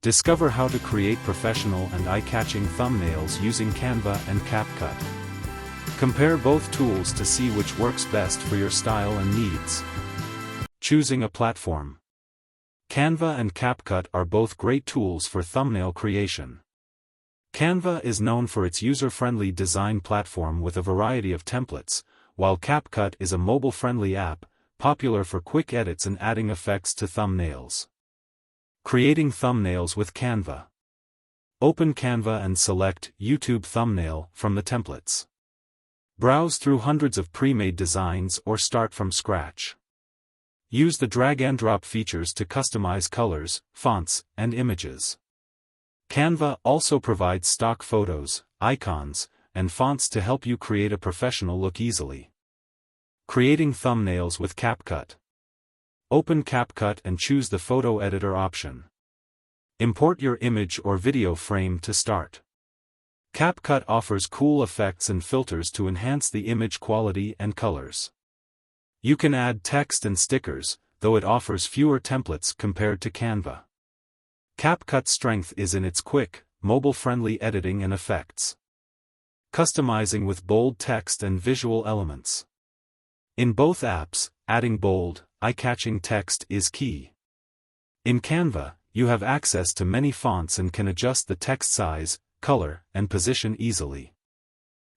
Discover how to create professional and eye-catching thumbnails using Canva and CapCut. Compare both tools to see which works best for your style and needs. Choosing a platform. Canva and CapCut are both great tools for thumbnail creation. Canva is known for its user-friendly design platform with a variety of templates, while CapCut is a mobile-friendly app, popular for quick edits and adding effects to thumbnails. Creating thumbnails with Canva. Open Canva and select YouTube thumbnail from the templates. Browse through hundreds of pre-made designs or start from scratch. Use the drag and drop features to customize colors, fonts, and images. Canva also provides stock photos, icons, and fonts to help you create a professional look easily. Creating thumbnails with CapCut. Open CapCut and choose the photo editor option. Import your image or video frame to start. CapCut offers cool effects and filters to enhance the image quality and colors. You can add text and stickers, though it offers fewer templates compared to Canva. CapCut's strength is in its quick, mobile-friendly editing and effects. Customizing with bold text and visual elements. In both apps, adding bold, eye-catching text is key. In Canva, you have access to many fonts and can adjust the text size, color, and position easily.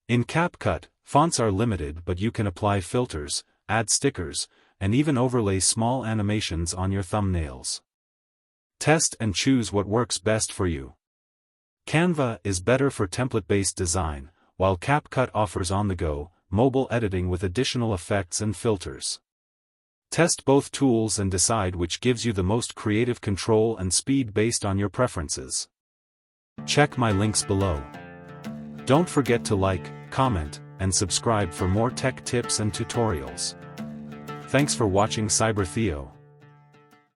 In CapCut, fonts are limited, but you can apply filters, add stickers, and even overlay small animations on your thumbnails. Test and choose what works best for you. Canva is better for template-based design, while CapCut offers on-the-go, mobile editing with additional effects and filters. Test both tools and decide which gives you the most creative control and speed based on your preferences. Check my links below. Don't forget to like, comment, and subscribe for more tech tips and tutorials. Thanks for watching CyberTheo.